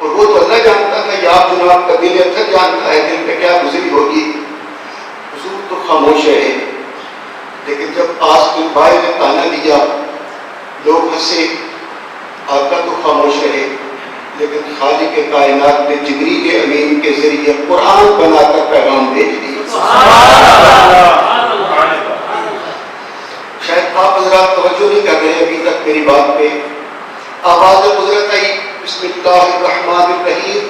اور وہ تو اللہ جانتا تھا، یا آپ جناب کا دل اکثر جانتا ہے دل پہ کیا گزری ہوگی. حضور تو خاموش ہے، لیکن جب آس بن وائل نے تانا دیا لوگ ہنسے. آقا تو خاموش رہے، لیکن خالق کائنات نے جبریل امین کے ذریعے قرآن بنا کر پیغام بھیج دیا. شاید آپ حضرات توجہ نہیں کر رہے ابھی تک میری بات پہ. آواز قدرت آئی، بسم اللہ الرحمن الرحیم،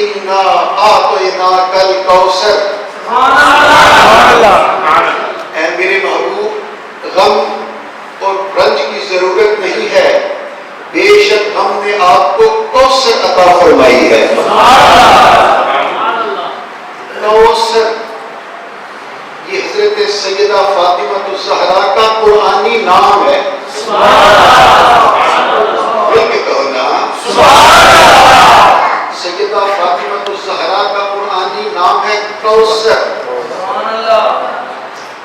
انا اعطیناک الکوثر. اے میرے محبوب، غم اور رنج کی ضرورت نہیں ہے، بے شک ہم نے آپ کو کوثر عطا فرمائی ہے. کوثر یہ حضرت سیدہ فاطمہ الزہرا کا قرآنی نام ہے. مل کے کہو نا، سیدہ فاطمہ الزہرا کا قرآنی نام ہے کوثر.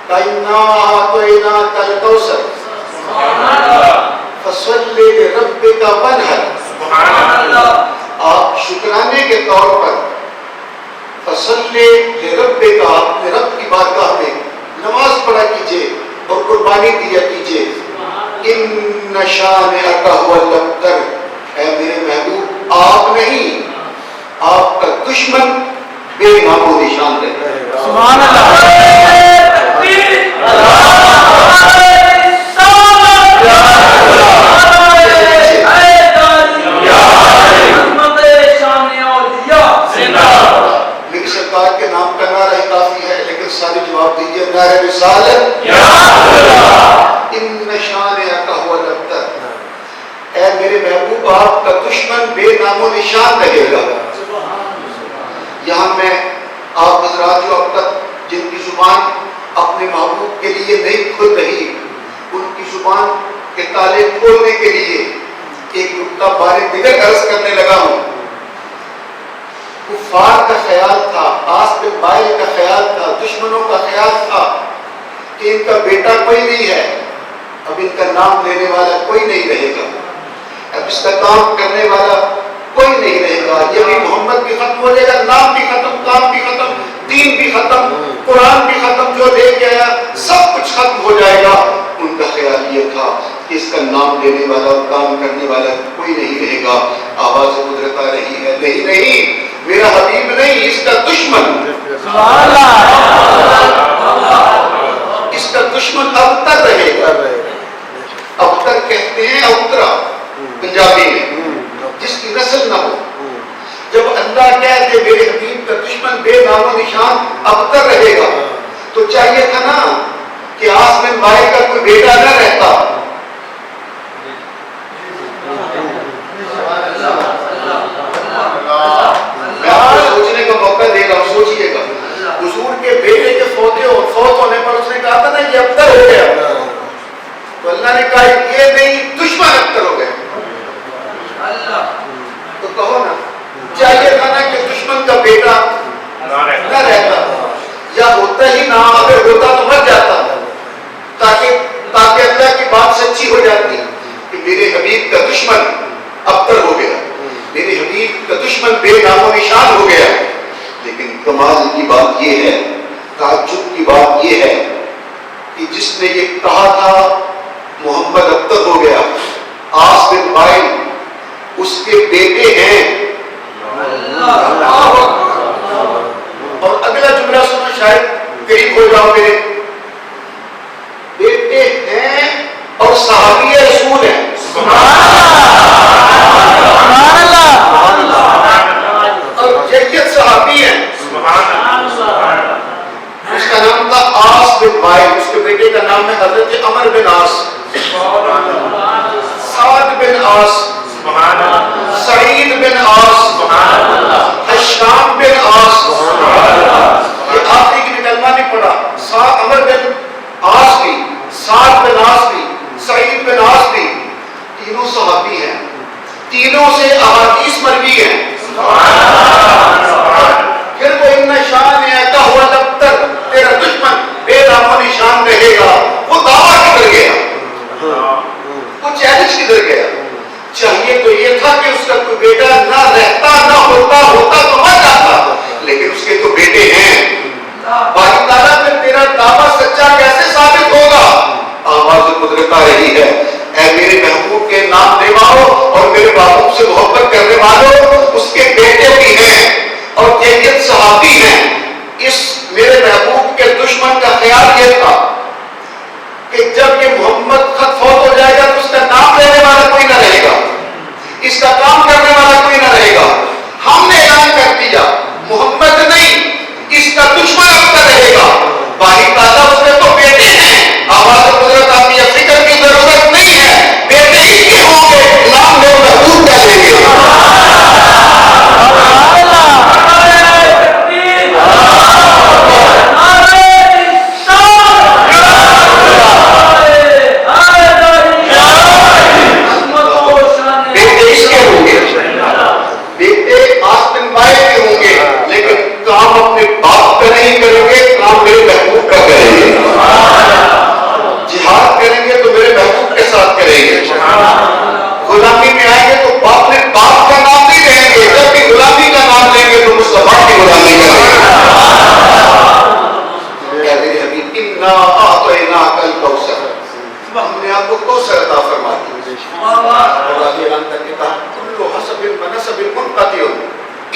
اِنَّا أَعْطَيْنَاكَ الْكَوْثَرَ فَصَلِّ لِرَبِّكَ وَانْحَرْ. آپ شکرانے کے طور پر فَصَلِّ لِرَبِّكَ، اپنے رب کی بارگاہ میں نماز پڑھا کیجئے اور قربانی دیا کیجئے. إِنَّ شَانِئَكَ هُوَ الْأَبْتَرُ. اے میرے محبوب، آپ نہیں، آپ کا دشمن بے نام و نشان رہے. سبحان اللہ. میری سرکار کے نام کا نعرہ کافی ہے، لیکن سارے جواب دیجیے نعرہ رسالت. ان شانئک هو الابتر. اے میرے محبوب، آپ کا دشمن بے نام و نشان رہے گا. یہاں میں آپ حضرات جو اب تک جن کی زبان اپنے محبوب کے لیے نہیں کھل رہی، ان کی زبان کے تالے کھولنے کے لیے ایک نکتہ بارے دیگر عرض کرنے لگا ہوں. کفار کا خیال تھا، آس بن وائل کا خیال تھا، دشمنوں کا خیال تھا کہ ان کا بیٹا کوئی نہیں ہے، اب ان کا نام لینے والا کوئی نہیں رہے گا، اب اس کا کام کرنے والا کوئی نہیں رہے گا. یہ بھی محمد بھی ختم ہو جائے گا، نام بھی ختم، کام بھی ختم، دین بھی ختم، قرآن بھی ختم، جو لے کے آیا سب کچھ ختم ہو جائے گا. ان کا خیال یہ تھا کہ اس کا نام لینے والا اور کام کرنے والا کوئی نہیں رہے گا. آواز قدرت آ رہی ہے، نہیں نہیں، میرا حبیب نہیں، اس کا دشمن. اس کا دشمن ابتر رہے گا. ابتر کہتے ہیں اوترا پنجابی میں، جس کی نسل نہ ہو. جب اللہ کہہ دے میرے حبیب کا دشمن بے نام و نشان ابتر رہے گا، تو چاہیے تھا نا کہ آس بن وائل کا کوئی بیٹا نہ رہتا. میں آپ کو سوچنے کا موقع دے رہا ہوں، سوچئے گا. حضور کے بیٹے کے فوت ہونے پر اس نے کہا تھا نا یہ ابتر ہو گیا، تو اللہ نے کہا یہ نہیں، دشمن ابتر ہو گئے. تو کہو نا، چاہیے تھا نا کہ دشمن کا بیٹا نہ رہتا، یا ہوتا ہی نہ، اگر ہوتا تو مر جاتا، تاکہ اللہ کی بات سچی ہو جاتی کہ میرے حبیب کا دشمن ابتر ہو گیا، میرے حبیب کا دشمن بے نام و نشان ہو گیا. لیکن کمال کی بات یہ ہے، تعجب کی بات یہ ہے کہ جس نے یہ کہا تھا محمد ابتر ہو گیا، آس بن وائل اس کے بیٹے ہیں. اور اگلا جملہ سنو، شاید قریب ہو جاؤ، میرے بیٹے ہیں اور صحابی رسول ہیں. اور جیت صحابی ہیں. اس کا نام تھا آس بن وائل، اس کے بیٹے کا نام ہے حضرت عمر بن عاص، سعد بن عاص، سعید بن عاص، حشام بن عاص. یہ آخری کی کلمہ نہیں پڑا،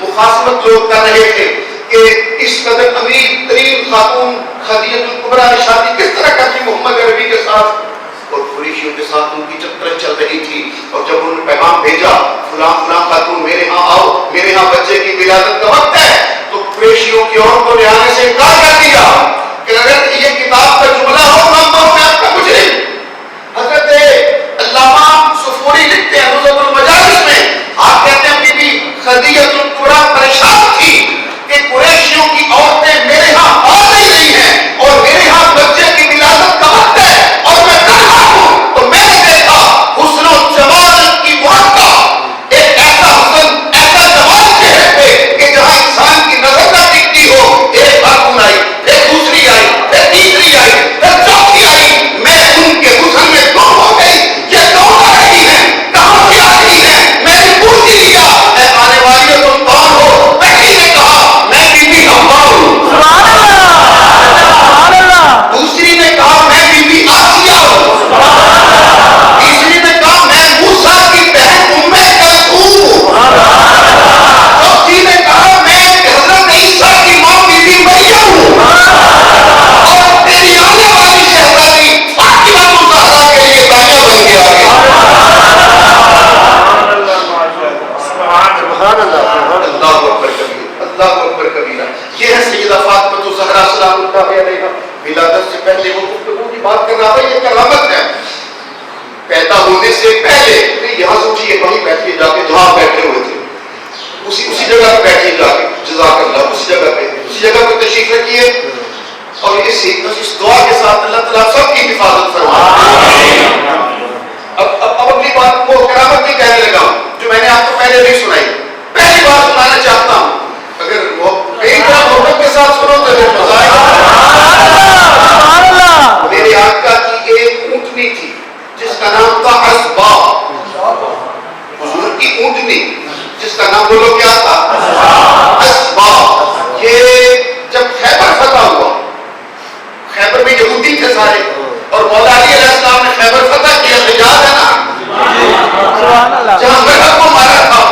مخاصمت لوگ کر رہے تھے کہ اس قدر امیر ترین خاتون خدیجہ الکبریٰ نے شادی کس طرح کر دی محمد عربی کے ساتھ, اور قریشیوں کے ساتھ ان کی چکریں چل رہی تھی. اور جب انہوں نے پیغام بھیجا فلاں فلاں خاتون میرے ہاں آؤ, میرے ہاں بچے کی ولادت کا وقت ہے, تو قریشیوں کی عورتوں نے آنے سے انکار کر دیا کہ اگر یہ کتاب کا جملہ ہو میں آپ کا کچھ نہیں. حضرت علامہ صفوری لکھتے ہیں نظم المجالس میں, آپ کہتے ہیں بی بی خدیجہ الکبریٰ پریشان تھی کہ قریشیوں کی عورتیں میرے ہاں آ نہیں رہی ہیں اور میرے ہاں بچے کی ولادت کا وقت ہے اور میں تنہا ہوں. تو میں نے دیکھا حسن و جمال کی بات کا ایک ایسا حسن, ایسا جمال چہرے پہ کہ جہاں انسان کی نظر نہ ٹکتی ہو. ایک خاتون آئی, پھر دوسری آئی, پھر تیسری آئی, پھر چوتھی آئی, میں ان کے حسن میں گم ہو گئی. یہ کون آ رہی ہیں, کہاں سے آ رہی ہیں, میں نے پوچھ ہی لیا اے آنے والی ہو تم کون ہو. پہلی نے کہا میں بی بی حوا ہوں, دوسری نے کہا میں بی بی آسیہ ہوں, تیسری نے کہا میں موسیٰ کی بہن ام کلثوم ہوں, چوتھی نے کہا میں حضرت عیسیٰ کی ماں بی بی مریم ہوں, اور تیری آنے والی شہزادی فاطمہ الزہرا کے لیے تاجہ بن کے آ گئی. اللہ اکبر کبیرہ, اللہ اکبر کبیرہ. یہ ہے سیدہ فاطمہ الزہرا سلام اللہ علیہا. ولادت سے پہلے وہ گفتگو کی بات کر رہا تھا, یہ کرامت ہے. پیدا ہونے سے پہلے یہاں سوچیے وہیں بیٹھیے جا کے جہاں بیٹھے ہوئے تھے, اسی جگہ پہ بیٹھیے جا کے, جزاک اللہ, اسی جگہ پہ تشریف رکھیے. اور اس دعا کے ساتھ اللہ تعالیٰ سب کی حفاظت فرمائے. اب اپنی بات کو کرامت کی کہنے لگا ہوں جو میں نے آپ کو پہلے نہیں سنائی, پہلی بار سنانا چاہتا ہوں. اگر ایک بار محبت کے ساتھ سنو تو پھر مزہ آئے گا. میرے آقا کی ایک اونٹنی تھی جس کا نام تھا اسبا, حضور کی اونٹنی جس کا نام بولو کیا تھا, اسبا. یہ جب خیبر فتح ہوا, خیبر میں یہودی تھے سارے, اور مولا علی علیہ السلام نے خیبر فتح کیا, حجاز ہے نا جہاں بحر کو مارا تھا,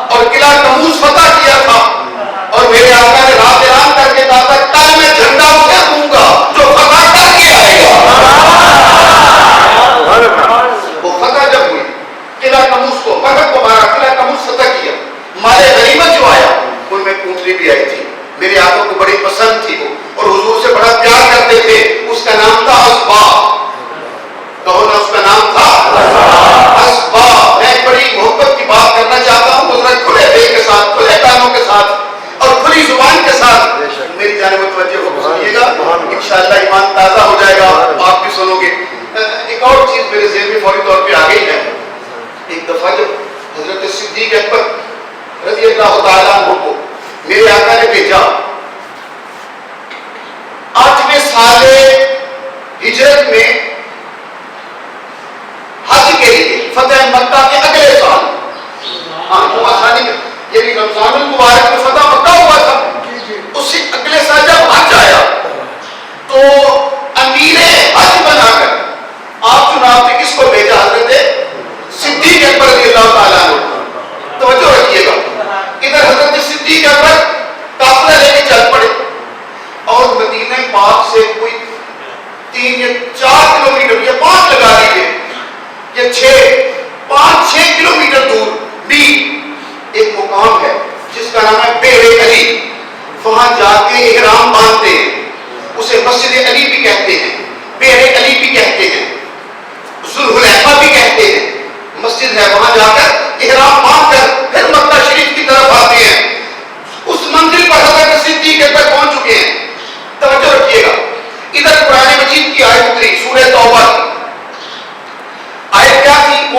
اور قلعہ کموز فتح کیا تھا, اور میرے آقا نے رات اعلان کر کے کہا تھا کل میں جھنڈا اسے دوں گا جو فتح کر کے آئے گا. وہ فتح جب ہوئی, قلعہ کموز کو, بحر کو مارا, قلعہ کموز فتح کیا, مال غنیمت جو آیا ان میں اونٹنی بھی آئی تھی. میرے آقا کو بڑی پسند تھی وہ, اور حضور سے بڑا پیار کرتے تھے. اس کا نام تھا اسبا. کہو نا, اس کا نام تھا اسبا. میں بڑی محبت کی بات کرنا چاہتا ہوں, ذرا کھلے دل کے ساتھ, کھلے کانوں کے ساتھ اور کھلی زبان کے ساتھ میری جانب متوجہ ہو سنیے گا. انشاءاللہ ایمان تازہ ہو جائے گا, آپ بھی سنو گے. ایک اور چیز میرے ذہن میں فوری طور پہ آ گئی ہے. ایک دفعہ جب حضرت صدیق اکبر رضی اللہ تعالیٰ عنہ کو میرے آقا نے بھیجا 8ویں سال ہجرت میں حج کے لیے, فتح مکہ کے اگلے سال, ہاں جو آسانی میں یعنی رمضان المبارک میں فتح مکہ ہوا تھا, اس سے اگلے سال جب حج آیا تو امیر حج بنا کر آپ جناب نے کس کو بھیجا, حضرت صدیق اکبر رضی اللہ تعالیٰ عنہ. توجہ رکھیے گا, ادھر حضرت صدیق اکبر قافلہ لے کے چل پڑے, اور مدینہ پاک سے کوئی 3 یا 4 کلومیٹر یا 5 لگا دیجیے یا 5-6 کلومیٹر دور بھی ایک مقام ہے جس کا نام ہے بیر علی. وہاں جا کے احرام باندھتے ہیں, اسے مسجد علی بھی کہتے ہیں, بیر علی بھی کہتے ہیں, ذوالحلیفہ بھی کہتے ہیں. مسجد ہے, وہاں جا کر احرام باندھ کر پھر مکہ شریف کی طرف آتے ہیں. اس منزل پر حضرت صدیق اکبر پہنچ چکے ہیں. توجہ رکھیے گا, ادھر قرآن مجید کی آیت اتری سورہ توبہ کی. آیت کیا تھی؟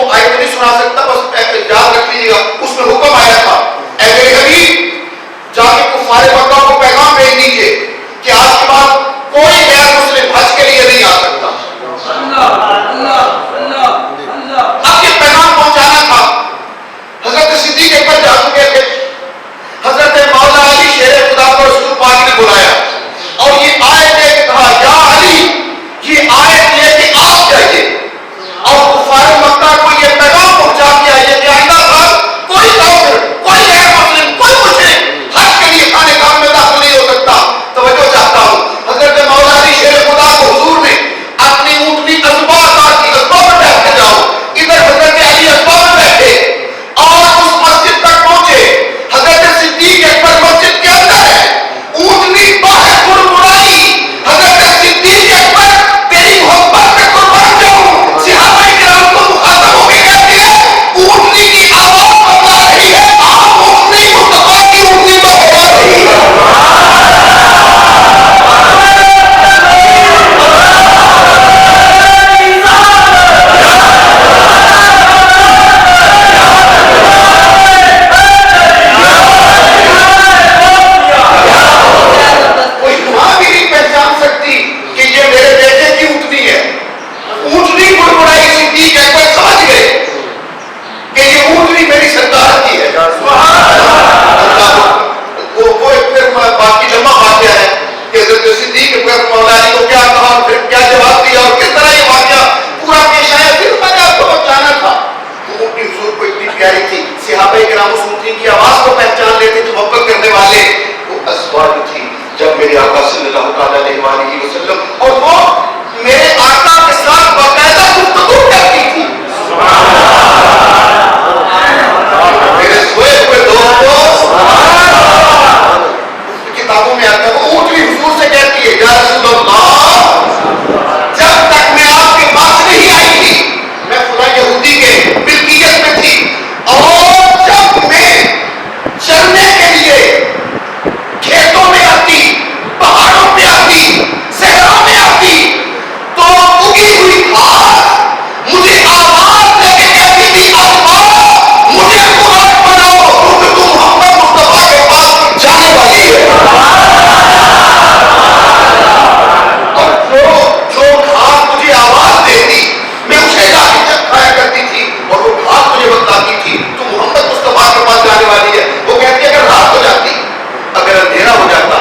وہ ایک پھر باقی لمبا واقعہ ہے کہ حضرت صدیق اکبر مولا علی کو کیا کہا اور پھر کیا جواب دیا اور کس طرح یہ واقعہ پورا پیش آیا، پھر میں نے آپ کو بتانا تھا۔ اونٹ کی حضور کو اتنی پیاری تھی، صحابہ کرام اس اونٹنی کی آواز کو پہچان لیتے تھے، محبت کرنے والے۔ وہ ازواج تھی جب میرے آقا صلی اللہ تعالی علیہ وآلہ وسلم اور وہ میرے آقا کے ساتھ باقاعدہ گفتگو کرتی تھی۔ میرے سوئے ہوئے دوستوں، کتابوں میں آتا ہے وہ اونٹنی حضور سے کہتی ہے یا رسول اللہ، جب تک میں آپ کے پاس نہیں آئی تھی میں فلاں یہودی کے ملکیت میں تھی، اور جب میں چلنے کے لیے کھیتوں میں آتی، پہاڑوں پہ آتی، صحرا میں آتی تو اگی ہوئی گھاس مجھے آواز دے کے کہتی تھی اللہ مجھے قرآن پڑھاؤ کیونکہ تم محمد مصطفیٰ کے پاس جانے والی ہے۔ اور جو گھاس مجھے آواز دیتی میں اسے لا کے کھایا کرتی تھی، اور وہ گھاس مجھے بتاتی تھی تو محمد مصطفیٰ کے پاس جانے والی ہے۔ وہ کہتی اگر رات ہو جاتی، اگر اندھیرا ہو جاتا،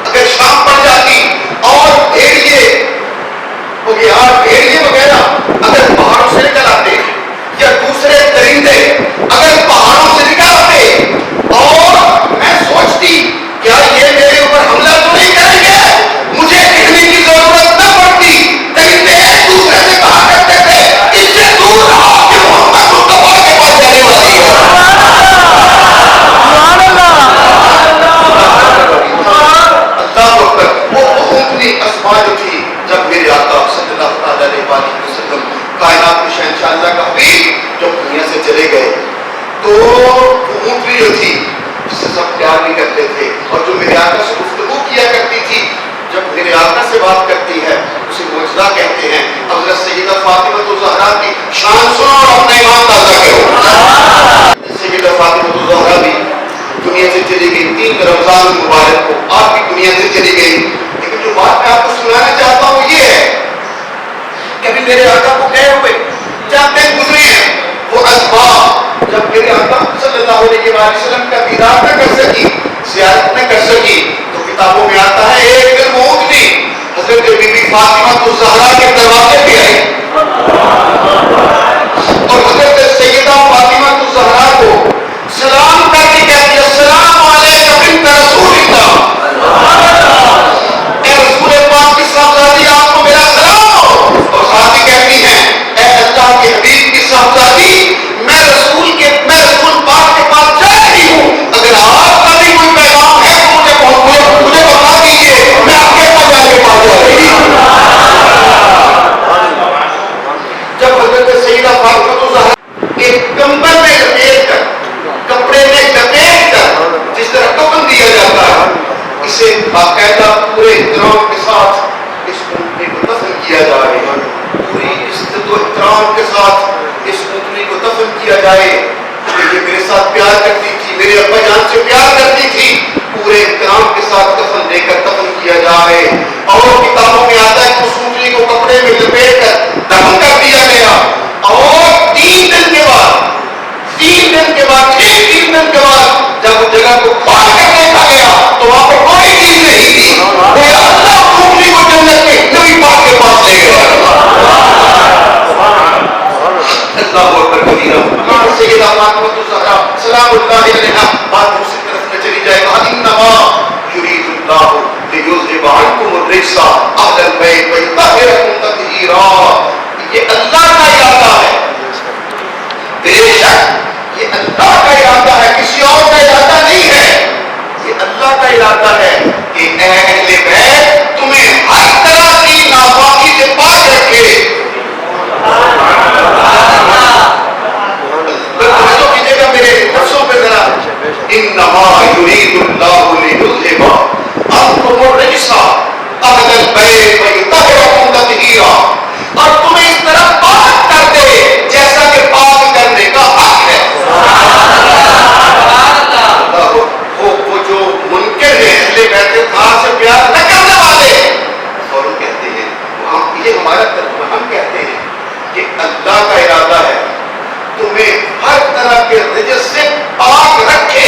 اگر شام پڑ جاتی اور بھیڑیے وغیرہ اگر پہاڑوں سے نکل آتے یا دوسرے درندے اگر پہاڑوں سے نکل آتے اور میں سوچتی کیا یہ میرے اوپر حملہ تو نہیں کریں گے، مجھے کہنے کی ضرورت نہ پڑتی، درندے ایک دوسرے سے کہا کرتے تھے اس سے دور رہو کہ محمد مصطفیٰ کے پاس جانے والی ہے۔ وہ اونٹنی اسما جو تھی جب میرے آقا صلی اللہ تعالی علیہ وآلہ وسلم کائنات کے شہنشاہ اللہ کا حبیب جب دنیا سے چلے گئے تو وہ اونٹنی جو تھی جس سے سب پیار بھی کرتے تھے اور جو میرے آقا سے گفتگو کیا کرتی تھی، جب میرے آقا سے بات کرتی ہے اسے معجزہ کہتے ہیں۔ حضرت سیدہ فاطمہ الزہرا کی شان سنو اور اپنا ایمان تازہ کرو۔ سیدہ فاطمہ الزہرا بھی دنیا سے چلی گئی 3 رمضان المبارک کو، آپ کی دنیا سے چلی گئی، لیکن جو بات میں آپ کو سنانا چاہتا ہوں وہ یہ ہے کہ ابھی میرے آقا کو گئے ہوئے جب دن گزرے ہیں، وہ اسباب جب میرے آقا صلی اللہ علیہ وسلم کا دیدار نہ کر سکی، زیارت نہ کر سکی، تو کتابوں میں آتا ہے ایک دن وہ اونٹنی حضرت بی بی فاطمہ الزہرا کے دروازے پہ آئی اور حضرت سیدہ فاطمہ الزہرا کو سلام کر کے کہتی ہے السلام علیکم بنت رسول اللہ، اے رسول پاک کی صاحبزادی آپ کو میرا سلام ہو، اور ساتھ ہی کہتی ہیں اے اللہ کے حبیب کی صاحبزادی میں رسول پاک کے پاس جا رہی ہوں، اگر آپ کا بھی کوئی پیغام ہے تو مجھے بتا دیجیے، میں آپ کے پاس جا کے پاس جا رہی ہوں۔ جب حضرت سیدہ فاطمہ الزہرا ایک کمبل میں لپیٹ کر کپڑے میں لپیٹ کر جس طرح کفن دیا جاتا ہے، اسے باقاعدہ پورے احترام کے ساتھ اس اونٹنی کو دفن کیا جائے، پوری عزت و احترام کے ساتھ اس اونٹنی کو دفن کیا جائے کہ یہ میرے ساتھ پیار کرتی تھی، میرے ابا جان سے پیار کرتی تھی، پورے احترام کے ساتھ کفن دے کر دفن کیا جائے۔ اور کتابوں میں آتا ہے کہ اس اونٹنی کو کپڑے میں لپیٹ کر دفن کر دیا گیا، اور 3 دن کے بعد 3 دن کے بعد جب اس جگہ کو کھول کر دیکھا گیا تو وہاں پر کوئی چیز نہیں تھی، اللہ اونٹنی کو جنت کے نبی پاک کے پاس لے گیا۔ اللہ اکبر کبیرہ۔ سیدہ فاطمہ الزہرا سلام اللہ علیہا بات دوسری طرف نہ چلی جائے گا، انما یرید اللہ لیذھب عنکم الرجس اہل البیت ویطہرکم تطہیرا، یہ اللہ کا ارادہ ہے، بے شک یہ اللہ کا ارادہ ہے، کسی اور کا ارادہ نہیں ہے، یہ اللہ کا ارادہ ہے کہ اے اہل بیت تمہیں ہر طرح کی ناپاکی سے پاک رکھے۔ توجہ کیجیے گا میرے لفظوں پہ ذرا، انما یرید اللہ لیذھب عنکم الرجس اہل البیت ویطہرکم تطہیرا، اور تمہیں اس طرح پاک کر دے جیسا کہ پاک کرنے کا حق ہے۔ وہ جو منکر ہیں اہل بیت خاص سے پیار نہ کرنے والے، اور وہ کہتے ہیں یہ ہمارا ترجمہ، ہم کہتے ہیں کہ اللہ کا ارادہ ہے تمہیں ہر طرح کے رجس سے پاک رکھے۔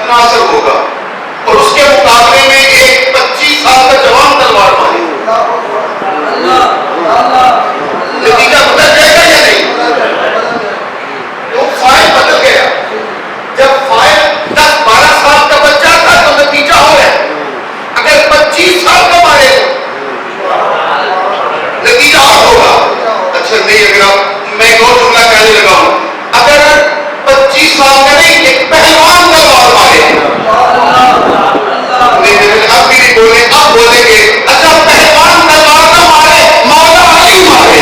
اتنا اثر ہوگا اور اس کے مقابلے میں ایک 25 سال کا جوان تلوار مارے نتیجہ بدل جائے گا یا نہیں؟ تو فائل بدل گیا. جب فائل 10-12 سال کا بچہ تھا تو نتیجہ ہو گیا. اگر 25 سال کا مارے نتیجہ اور ہوگا. اچھا نہیں، اگر آپ میں ایک اور جملہ کہنے لگا ہوں، اگر 25 سال کا نہیں ایک پہلوان تلوار مارے، اب بھی نہیں بولے، اب بولیں گے اچھا پہلوان تلوار نہ مارے، مولا علی مارے.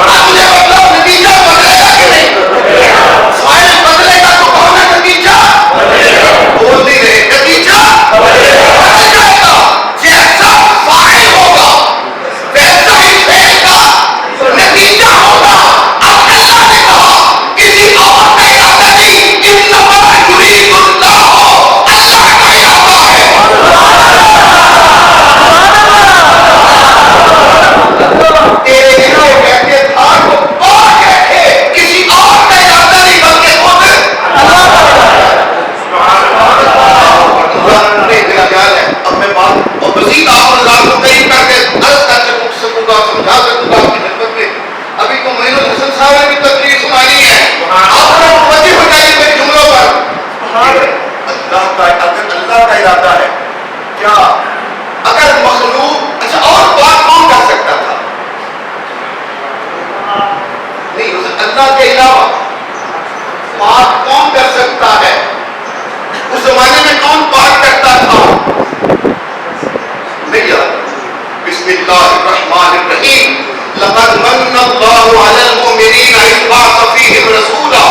اب مجھے مطلب نتیجہ بدلے گا کہ نہیں؟ فائل بدلے گا تو کون ہے نتیجہ؟ بول نہیں رہے، نتیجہ بدل جائے گا. جیسا فائل ہوگا ویسا ہی فعل کا نتیجہ ہوگا. اب اللہ نے کہا کسی اور کا ارادہ نہیں، انما یرید اللہ، اللہ کا ارادہ ہے. تیرے گروہ کہتے تھا کو اور کہتے کسی اور کا ارادہ نہیں بلکہ خود نہیں. میرا خیال ہے اب میں بات اور مزید آپ نظام کو قریب کر کے عرض کر سکوں گا، سمجھا سکوں گا آپ کی خدمت میں. ابھی تو معین الحسن صاحب نے بھی تقریر سنانی ہے، آپ کو متوجہ ہو جائیے میرے جملوں پر. اللہ کا ارادہ ہے کیا؟ اگر مخلوق اچھا اور بات کون کر سکتا تھا؟ نہیں، اللہ کے علاوہ بات کون کر سکتا ہے؟ اس زمانے میں کون بات کرتا تھا؟ نہیں یار. بسم اللہ الرحمن الرحیم. لقد من اللہ علی المؤمنین اذ بعث فیہم رسولا.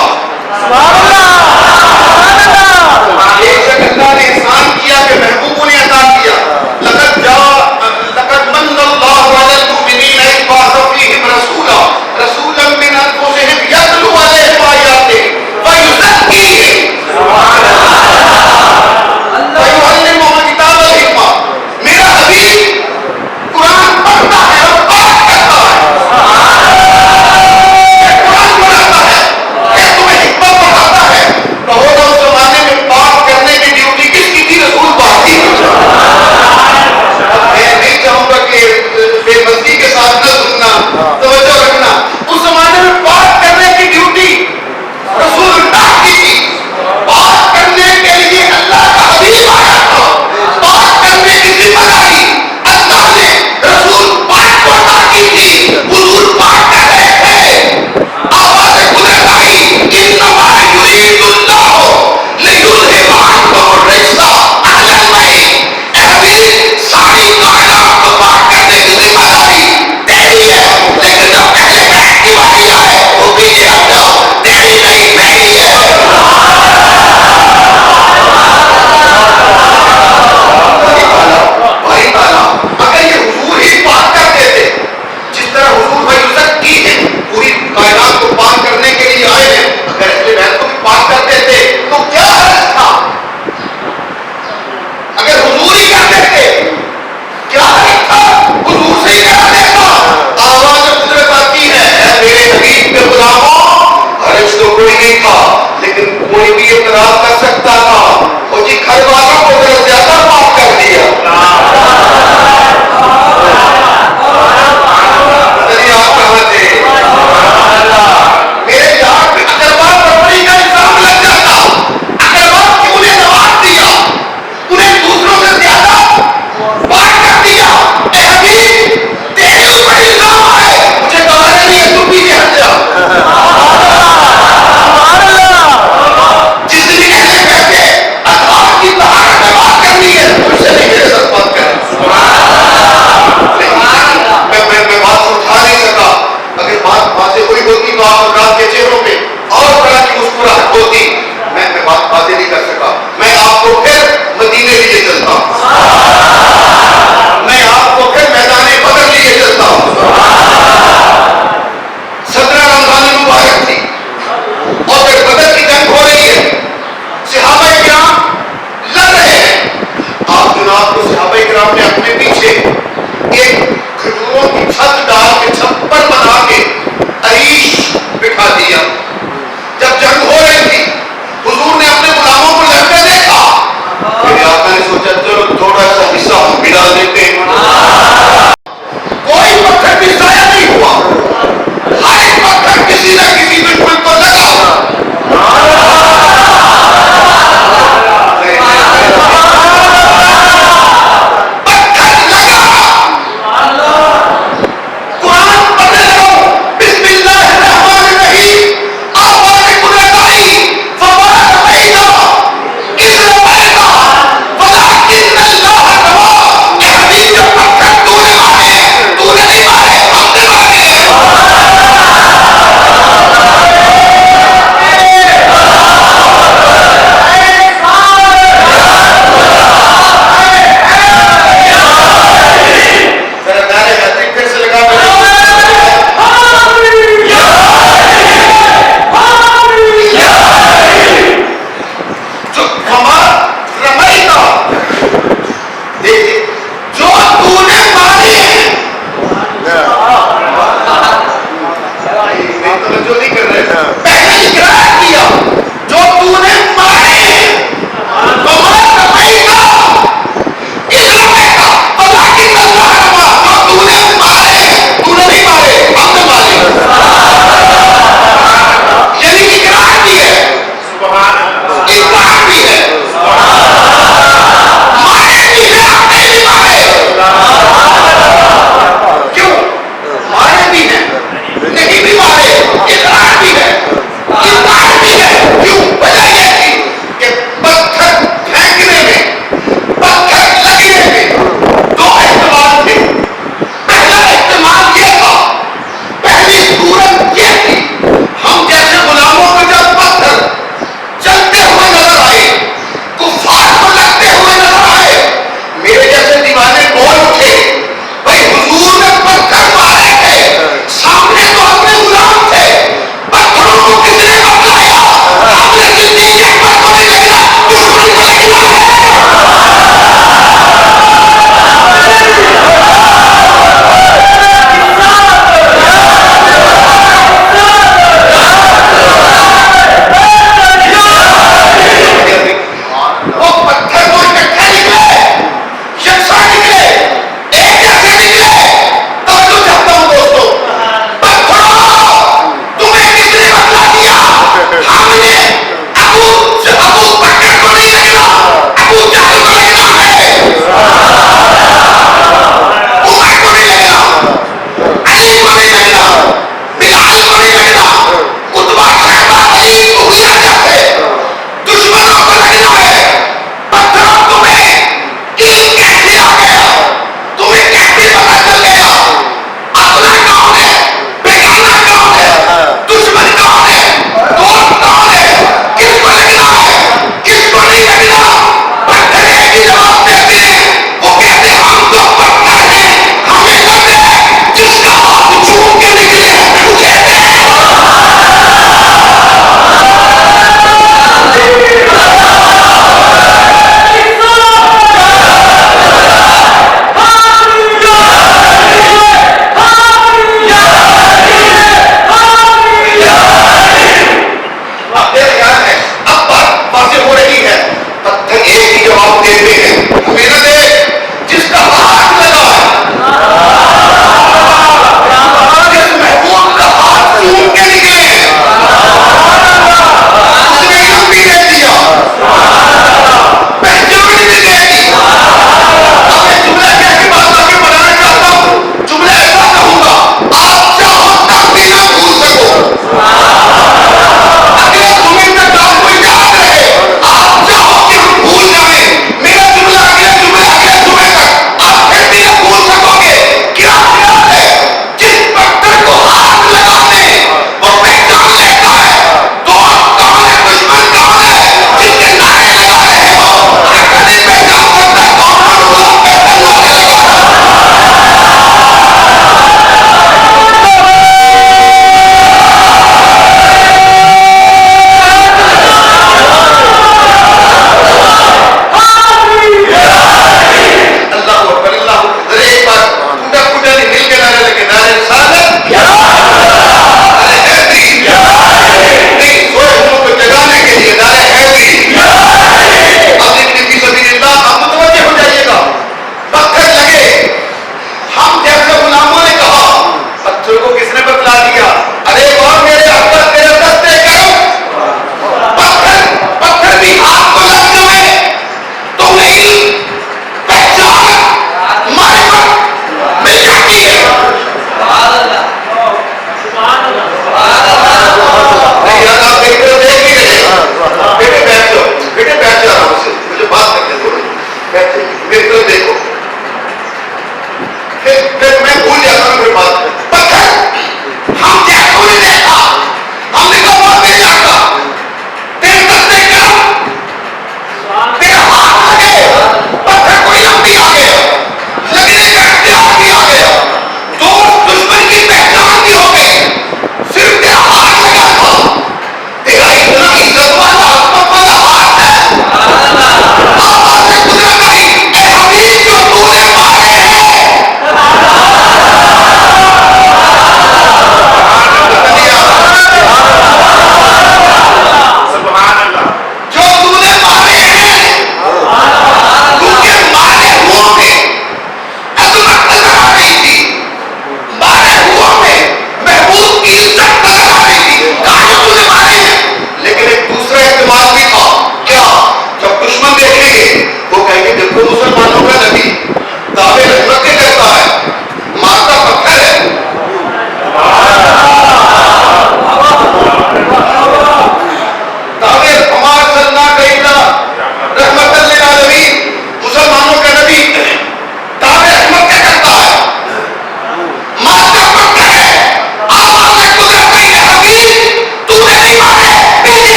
ایک جگہ اللہ نے احسان کیا کہ محبوبوں نے عطا کیا. لقد من اللہ علی المؤمنین اذ بعث فیہم رسولا رسولا من انفسہم یتلو علیہم آیاتہ ویزکیہم ویعلمہم الکتاب والحکمہ. میرا حبیب قرآن پڑھتا ہے اور بات کرتا ہے. قرآن پڑھتا ہے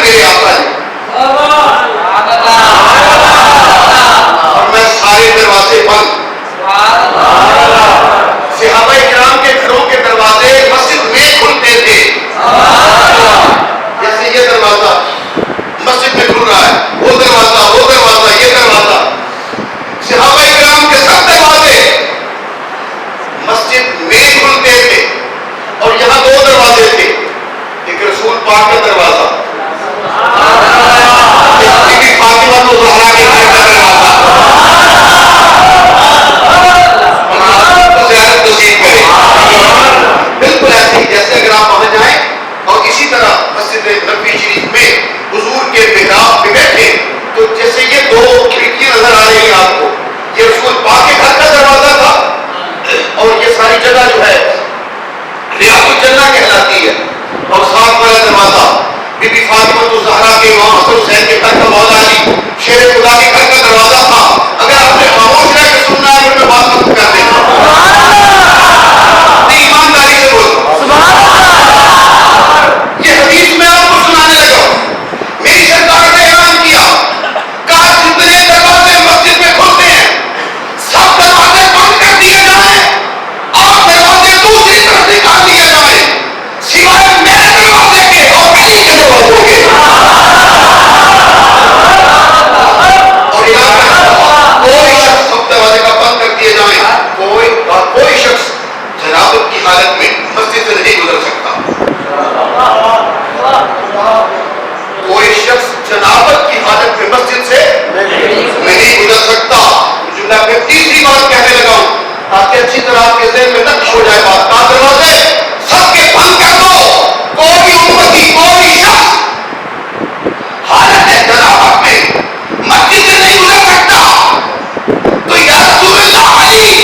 میرے آقا نے، اور میں سارے دروازے بند. صحابہ کرام کے گھروں کے دروازے مسجد میں کھلتے تھے. جیسے یہ دروازہ مسجد میں کھل رہا ہے، وہ دروازہ، یہ دروازہ، صحابہ کرام کے سب دروازے مسجد میں کھلتے تھے. اور یہاں دو دروازے تھے، ایک رسول پاک کا دروازہ، ایک بی بی فاطمہ الزہرا کے گھر کا دروازہ. بالکل ایسے ہی جیسے اگر آپ وہاں جائیں اور اسی طرح مسجد نبوی شریف میں حضور کے محراب پہ بیٹھے تو جیسے یہ دو کھڑکیاں نظر آ رہی ہیں آپ کو، یہ رسول پاک کے گھر کا دروازہ تھا، اور یہ ساری جگہ جو ہے ریاض الجنہ کہلاتی ہے. اور ساتھ والا دروازہ بی بی فاطمہ الزہرا کے امام حسن حسین کے گھر کا، مولا علی شیر خدا کے گھر کا دروازہ تھا. اگر آپ نے خاموش رہ کے سننا ہے پھر میں بات ختم کر دیں گا. ایمانداری سے بولو. یہ حدیث میں آپ کو سنانے لگا ہوں. میری سرکار نے اعلان کیا، کہا جتنے دروازے مسجد میں کھلتے ہیں سب دروازے بند کر دیے جائیں اور دروازے دوسری طرف نکال دیے جائیں سوائے میرے دروازے کے اور علی کے دروازوں کے. اور یاد رکھنا، کوئی شخص سب دروازے کا بند کر دیے جائیں، کوئی شخص جنابت کی حالت میں مسجد سے نہیں گزر سکتا. کوئی شخص جنابت کی حالت میں مسجد سے نہیں گزر سکتا. جو میں پھر تیسری بات کہنے لگا ہوں تاکہ اچھی طرح آپ کے ذہن میں نقش ہو جائے بات. کہاں دروازے سب کے بند کر دو، کوئی امتی کوئی شخص حالت جنابت میں مسجد سے نہیں گزر سکتا. تو یا رسول اللہ علی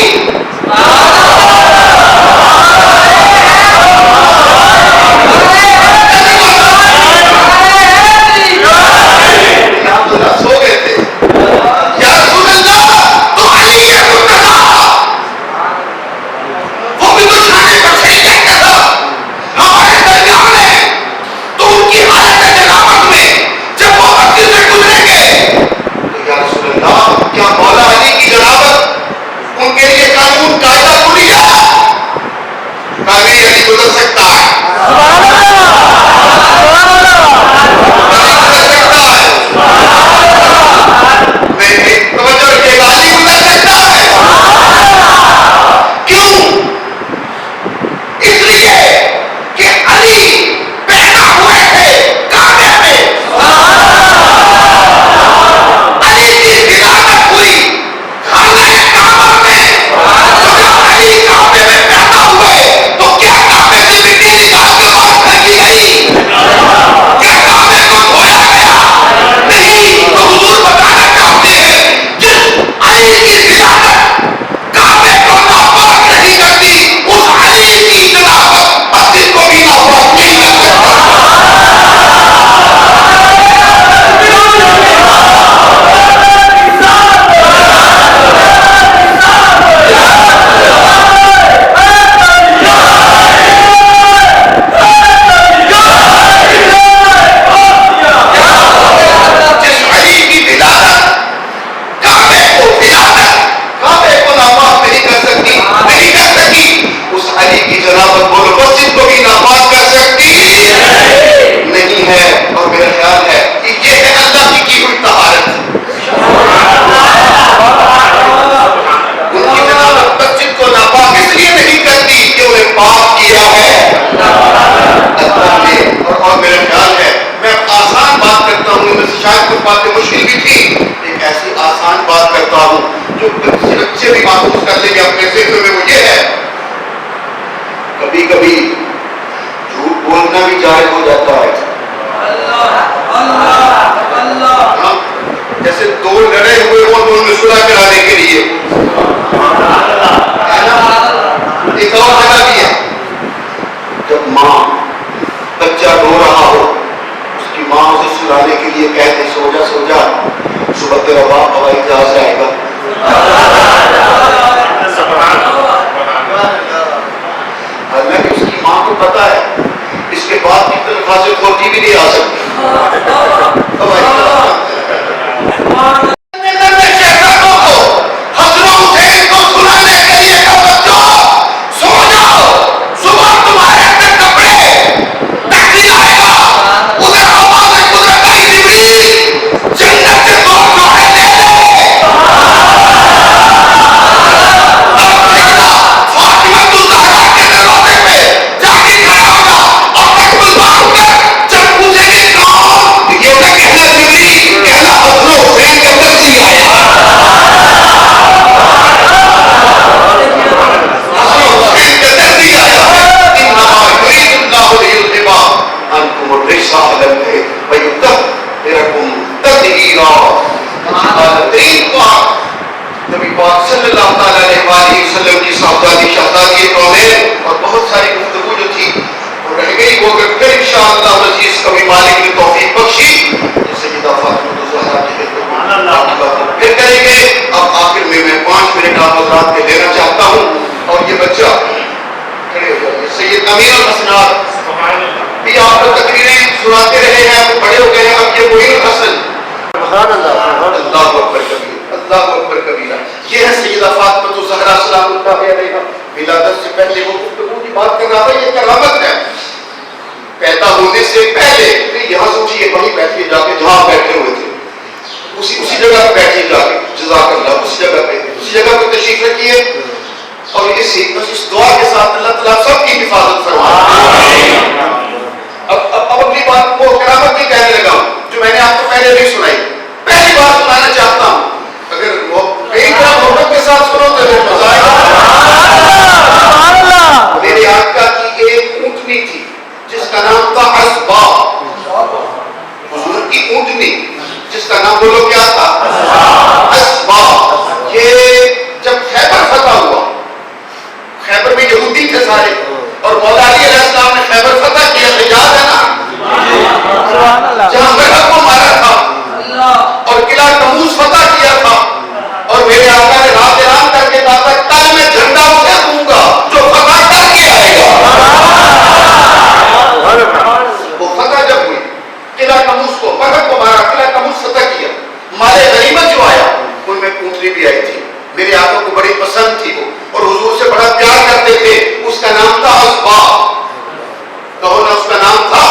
سو گئے تھے. یا رسول اللہ تو علی ہے وہ بھی تو چھانے پر صحیح کہتا تھا ہمارے درمیان ہے. تو ان کی حالت جنابت میں جب وہ مسجد سے گزریں گے تو یا رسول اللہ کیا مولا علی کی جنابت ان کے لیے قانون قاعدہ کلیہ نہیں علی گزر سکتا ہے. باتیں مشکل بھی تھی، ایک ایسی آسان بات کرتا ہوں جو بچے بھی محسوس کر لیں گے اپنے ذہن میں. وہ یہ ہے کبھی کبھی جھوٹ بولنا بھی جائز ہو جاتا ہے. صلی اللہ تعالیٰ علیہ وسلم کی صاحبزادی شہزادی کونین اور بہت ساری گفتگو جو تھی وہ رہ گئی، وہ اگر پھر انشاءاللہ العزیز کبھی مالک نے توفیق بخشی سیدہ فاطمہ الزہرا کی خدمت پھر کریں گے۔ اب آخر میں 5 منٹ آپ حضرات کے لینا چاہتا ہوں، اور یہ بچہ کھڑے ہو جائیے، سید امیر الحسنات بھی آپ کو تقریریں سناتے رہے ہیں، آپ بڑے ہو گئے ہیں، اب یہ معین الحسن اللہ اکبر کبیر، اللہ اکبر کبیرہ، یہ ہے سیدہ فاطمہ الزہرا سلام اللہ علیہا۔ ولادت سے پہلے وہ گفتگو کی بات کر رہا تھا، یہ کرامت ہے، پیدا ہونے سے پہلے یہاں سوچیے وہیں بیٹھیے جا کے جہاں بیٹھے ہوئے تھے، اسی جگہ پہ بیٹھیے جا کے، جزاک اللہ، اسی جگہ پہ تشریف رکھیے، اور اس دعا کے ساتھ اللہ تعالیٰ سب کی حفاظت فرمائے۔ اب اپنی بات کو کرامت نہیں کہنے لگا ہوں جو میں نے آپ کو پہلے نہیں سنائی، پہلی بار سنانا چاہتا ہوں، اگر وہ میری طرح محبت کے ساتھ سنو تو پھر مزہ آئے گا۔ میرے آقا کی ایک اونٹنی تھی جس کا نام تھا اسبا، حضور کی اونٹنی جس کا نام بولو کیا تھا؟ اسبا۔ یہ جب خیبر فتح ہوا، خیبر میں یہودی تھے سارے، اور مولا علی علیہ السلام نے خیبر فتح کیا، حجاز ہے نا جہاں بحق کو مارا تھا، اور قلعہ قموس فتح کیا تھا، اور میرے آقا نے رات اعلان کر کے کہا تھا کل میں جھنڈا اسے دوں گا جو فتح کر کے آئے گا۔ وہ فتح جب ہوئی، قلعہ قموس کو بحق کو مارا، قلعہ قموس فتح کیا، مال غنیمت جو آیا ان میں اونٹنی بھی آئی تھی، میرے آقا کو بڑی پسند تھی وہ، اور حضور سے بڑا پیار کرتے تھے، اس کا نام تھا اسبا، کہو نا اس کا نام تھا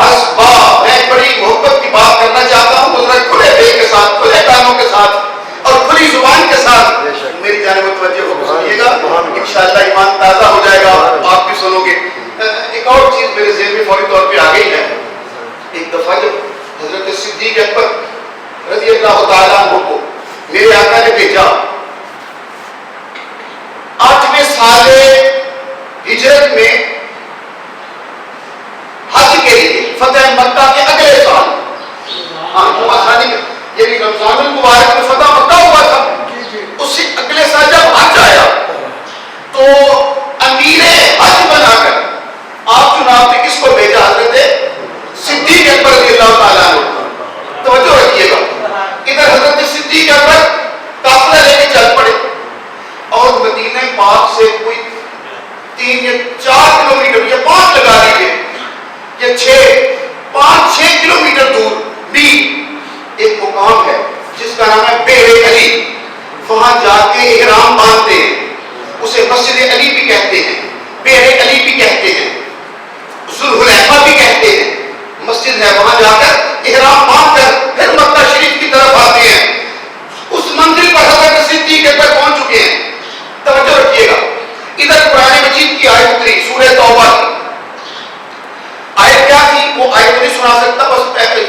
اسبا۔ میں بڑی محبت کی بات کرنا چاہتا ہوں، حضرت کھلے دل کے ساتھ، کھلے کانوں کے ساتھ اور کھلی زبان کے ساتھ میری جانب متوجہ ہو کر سنیے گا، انشاءاللہ ایمان تازہ ہو جائے گا، آپ بھی سنو گے۔ ایک اور چیز میرے ذہن میں فوری طور پہ آ گئی ہے، ایک دفعہ جب حضرت صدیق اکبر رضی اللہ تعالیٰ عنہ کو میرے آقا نے بھیجا 8ویں سال ہجرت میں حج کے لیے، فتح مکہ کے اگلے سال، یعنی رمضان المبارک میں فتح مکہ ہوا تھا، اس سے اگلے سال جب حج آیا تو امیر حج بنا کر آپ جناب نے کس کو بھیجا؟ حضرت صدیق اکبر رضی اللہ تعالیٰ عنہ۔ توجہ رکھیے گا، ادھر حضرت صدیق اکبر قافلہ لے کے چل پڑے، اور مدینہ پاک سے کوئی 3 یا 4 کلومیٹر یا 5 لگا لیجیے یا 5-6 کلومیٹر دور بھی ایک مقام ہے جس کا نام ہے بئر علی، وہاں جا کے احرام باندھتے ہیں، اسے مسجد علی بھی کہتے ہیں، بئر علی بھی کہتے ہیں، ذوالحلیفہ بھی کہتے ہیں، مسجد ہے، وہاں جا کر احرام باندھ کر پھر مکہ شریف کی طرف آتے ہیں۔ اس منزل پر حضرت صدیق اکبر پہنچ چکے ہیں۔ توجہ رکھیے گا، ادھر قرآن مجید کی آیت اتری، سورہ توبہ کی آیت کیا تھی؟ وہ آیت نہیں سنا سکتا، بس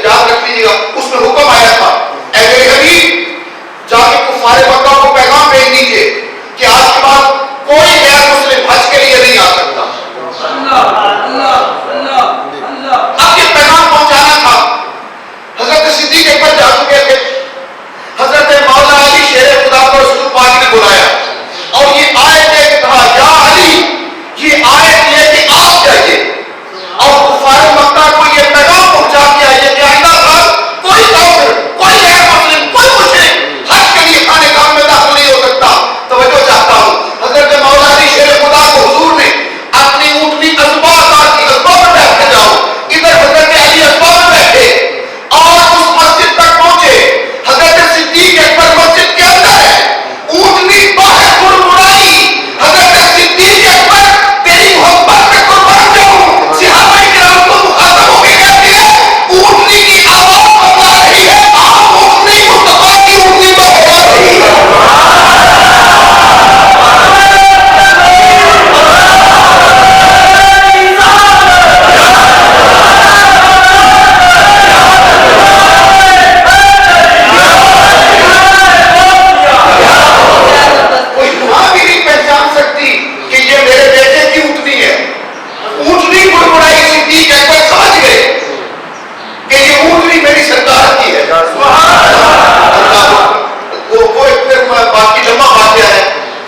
یاد رکھ لیجیے گا، اس میں حکم آیا تھا اے میرے حبیب جا کے کفار مکہ کو پیغام بھیج دیجیے کہ آج کے بعد کوئی غیر مسلم حج کے لیے نہیں آ سکتا۔ اب یہ پیغام پہنچانا تھا، حضرت صدیق اکبر جا چکے تھے، حضرت مولا علی شیر خدا کو رسول پاک نے بلایا، اور یہ آیت ہے کہ کہا یا علی، یہ آیت لے کے آپ جائیے اور کفار مکہ کو یہ پیغام پہنچا کے آئیے کہ آئندہ سال کوئی کافر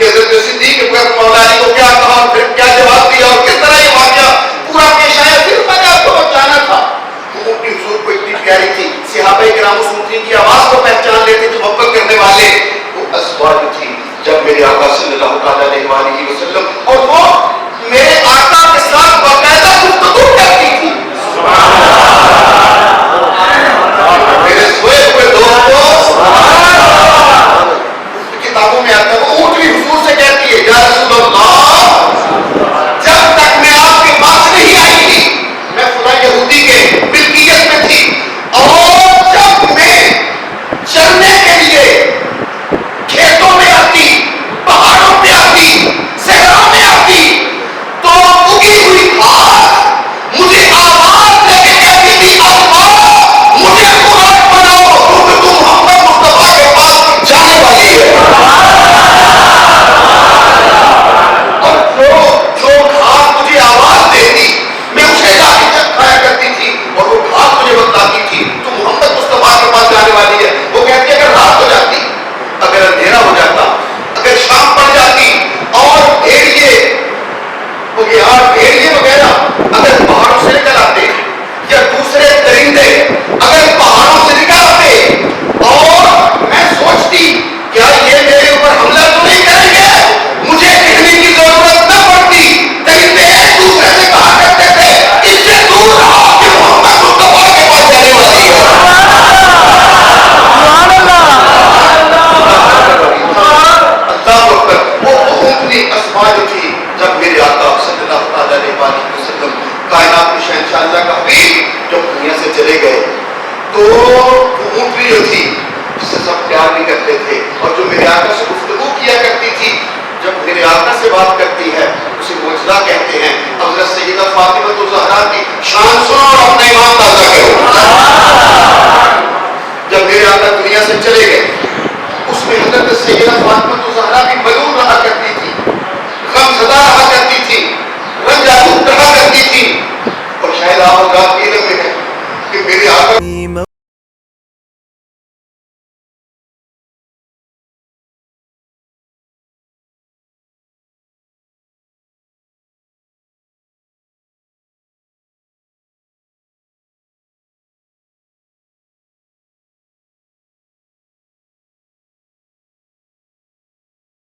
کہ حضرت صدیق اکبر مولا علی کو کیا کہا اور پھر کیا جواب دیا اور کس طرح یہ واقعہ پورا پیش آیا، صرف میں نے آپ کو بتانا تھا۔ اونٹنی حضور کو اتنی پیاری تھی، صحابہ کرام اس اونٹنی کی آواز کو پہچان لیتے تھے، محبت کرنے والے۔ وہ ازواج تھی جب میرے آقا صلی اللہ علیہ وآلہ وسلم اور وہ میرے آقا کے ساتھ باقاعدہ گفتگو کرتی تھی۔ میرے سوئے ہوئے دوستوں، کتابوں میں آتا ہے وہ اونٹنی حضور سے کہتی ہے، یا رسول اللہ جب تک میں آپ کے پاس نہیں آئی تھی میں فلاں یہودی کے ملکیت میں تھی، اور جب میں چلنے کے لیے کھیتوں میں آتی، پہاڑوں پہ آتی، صحرا میں آتی تو اگی ہوئی گھاس مجھے آواز دے کے کہتی تھی، اللہ مجھے قرآن بناؤ کیونکہ تم محمد مصطفیٰ کے پاس جانے والی ہے۔ اور جو گھاس مجھے آواز دیتی میں اسے لا کے کھایا کرتی تھی، اور وہ گھاس مجھے بتاتی تھی تو محمد مصطفیٰ کے پاس جانے والی ہے۔ وہ کہتی اگر رات ہو جاتی، اگر اندھیرا ہو جاتا، اگر شام پڑ جاتی اور بھیڑیے وغیرہ اگر پہاڑوں سے نکل آتے یا دوسرے درندے اگر پہاڑوں سے نکل آتے اور میں سوچتی کیا یہ میرے اوپر حملہ تو نہیں کریں گے، مجھے کہنے کی ضرورت نہ پڑتی، درندے ایک دوسرے سے کہا کرتے تھے اس سے دور رہو کہ محمد مصطفیٰ کے پاس جانے والی ہے۔ اللہ اکبر۔ وہ اونٹنی اسما جو تھی جب میرے آقا صلی اللہ علیہ وسلم کائنات کے شہنشاہ اللہ کا حبیب جب دنیا سے چلے گئے تو وہ اونٹنی جو تھی جسے سب پیار بھی کرتے تھے اور جو میرے آقا سے گفتگو کیا کرتی تھی، جب میرے آقا سے بات کرتی ہے اسے معجزہ کہتے ہیں۔ حضرت سیدہ فاطمہ الزہرا کی شان سنو اور اپنا ایمان تازہ کرو۔ جب میرے آقا دنیا سے چلے گئے اس میں حضرت سیدہ فاطمہ الزہرا بھی